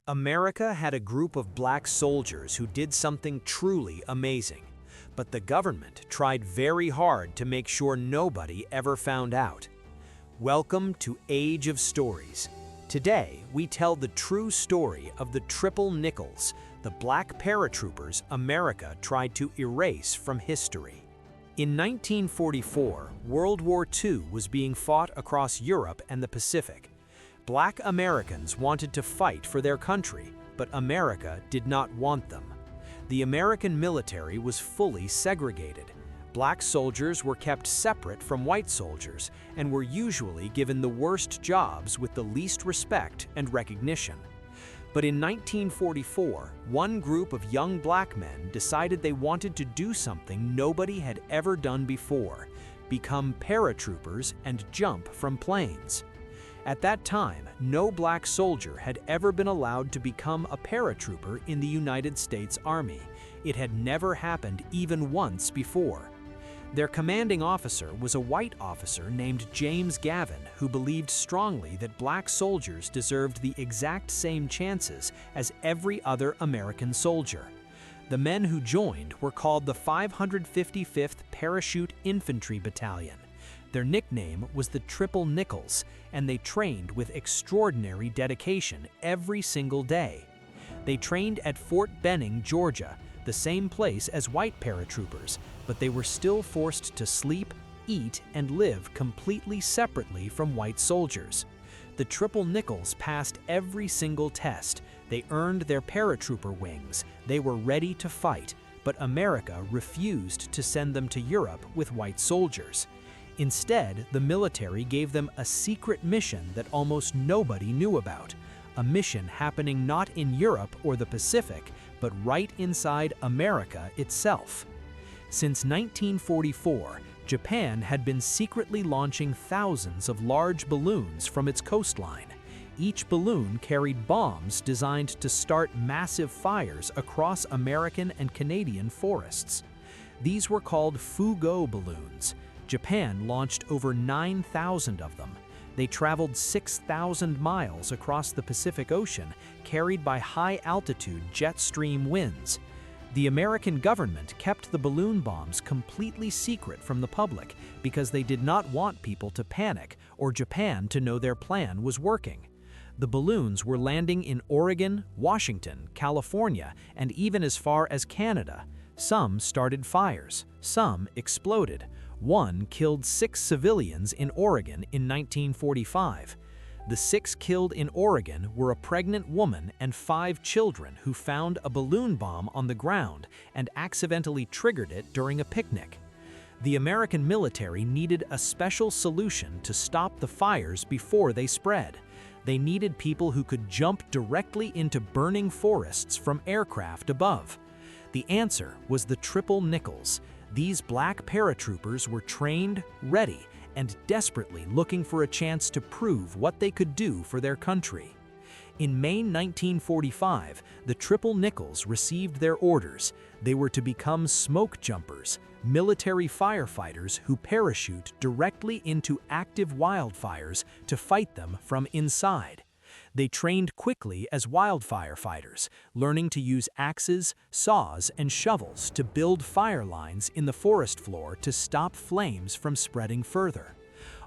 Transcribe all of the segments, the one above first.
America had a group of black soldiers who did something truly amazing, but the government tried very hard to make sure nobody ever found out. Welcome to Age of Stories. Today, we tell the true story of the Triple Nickles, the black paratroopers America tried to erase from history. In 1944, World War II was being fought across Europe and the Pacific. Black Americans wanted to fight for their country, but America did not want them. The American military was fully segregated. Black soldiers were kept separate from white soldiers and were usually given the worst jobs with the least respect and recognition. But in 1944, one group of young black men decided they wanted to do something nobody had ever done before: become paratroopers and jump from planes. At that time, no black soldier had ever been allowed to become a paratrooper in the United States Army. It had never happened even once before. Their commanding officer was a white officer named James Gavin, who believed strongly that black soldiers deserved the exact same chances as every other American soldier. The men who joined were called the 555th Parachute Infantry Battalion. Their nickname was the Triple Nickles, and they trained with extraordinary dedication every single day. They trained at Fort Benning, Georgia, the same place as white paratroopers, but they were still forced to sleep, eat, and live completely separately from white soldiers. The Triple Nickles passed every single test. They earned their paratrooper wings. They were ready to fight, but America refused to send them to Europe with white soldiers. Instead, the military gave them a secret mission that almost nobody knew about, a mission happening not in Europe or the Pacific, but right inside America itself. Since 1944, Japan had been secretly launching thousands of large balloons from its coastline. Each balloon carried bombs designed to start massive fires across American and Canadian forests. These were called Fugo balloons. Japan launched over 9,000 of them. They traveled 6,000 miles across the Pacific Ocean, carried by high-altitude jet stream winds. The American government kept the balloon bombs completely secret from the public because they did not want people to panic or Japan to know their plan was working. The balloons were landing in Oregon, Washington, California, and even as far as Canada. Some started fires, some exploded. One killed 6 civilians in Oregon in 1945. The 6 killed in Oregon were a pregnant woman and 5 children who found a balloon bomb on the ground and accidentally triggered it during a picnic. The American military needed a special solution to stop the fires before they spread. They needed people who could jump directly into burning forests from aircraft above. The answer was the Triple Nickles. These black paratroopers were trained, ready, and desperately looking for a chance to prove what they could do for their country. In May 1945, the Triple Nickles received their orders. They were to become Smokejumpers, military firefighters who parachute directly into active wildfires to fight them from inside. They trained quickly as wildfire fighters, learning to use axes, saws, and shovels to build fire lines in the forest floor to stop flames from spreading further.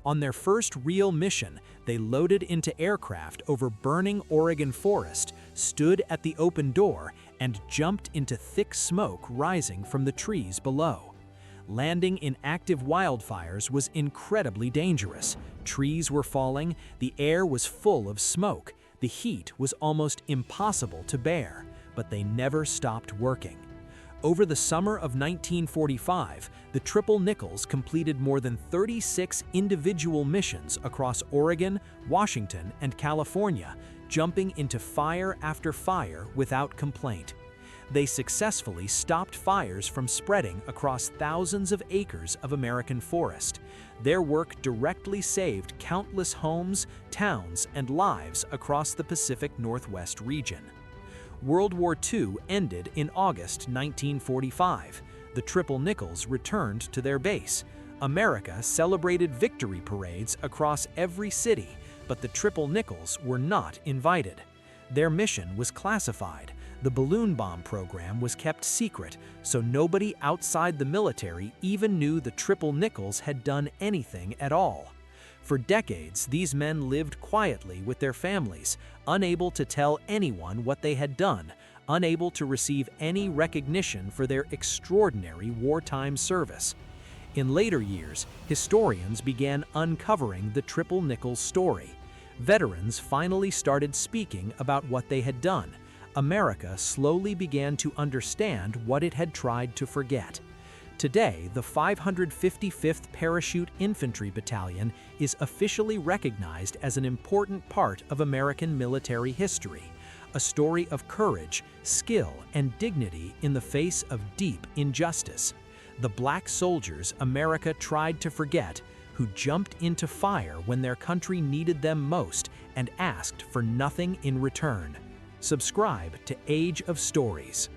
On their first real mission, they loaded into aircraft over burning Oregon forest, stood at the open door, and jumped into thick smoke rising from the trees below. Landing in active wildfires was incredibly dangerous. Trees were falling, the air was full of smoke, the heat was almost impossible to bear, but they never stopped working. Over the summer of 1945, the Triple Nickles completed more than 36 individual missions across Oregon, Washington, and California, jumping into fire after fire without complaint. They successfully stopped fires from spreading across thousands of acres of American forest. Their work directly saved countless homes, towns, and lives across the Pacific Northwest region. World War II ended in August 1945. The Triple Nickles returned to their base. America celebrated victory parades across every city, but the Triple Nickles were not invited. Their mission was classified. The balloon bomb program was kept secret, so nobody outside the military even knew the Triple Nickles had done anything at all. For decades, these men lived quietly with their families, unable to tell anyone what they had done, unable to receive any recognition for their extraordinary wartime service. In later years, historians began uncovering the Triple Nickles story. Veterans finally started speaking about what they had done. America slowly began to understand what it had tried to forget. Today, the 555th Parachute Infantry Battalion is officially recognized as an important part of American military history, a story of courage, skill, and dignity in the face of deep injustice. The black soldiers America tried to forget, who jumped into fire when their country needed them most and asked for nothing in return. Subscribe to Age of Stories.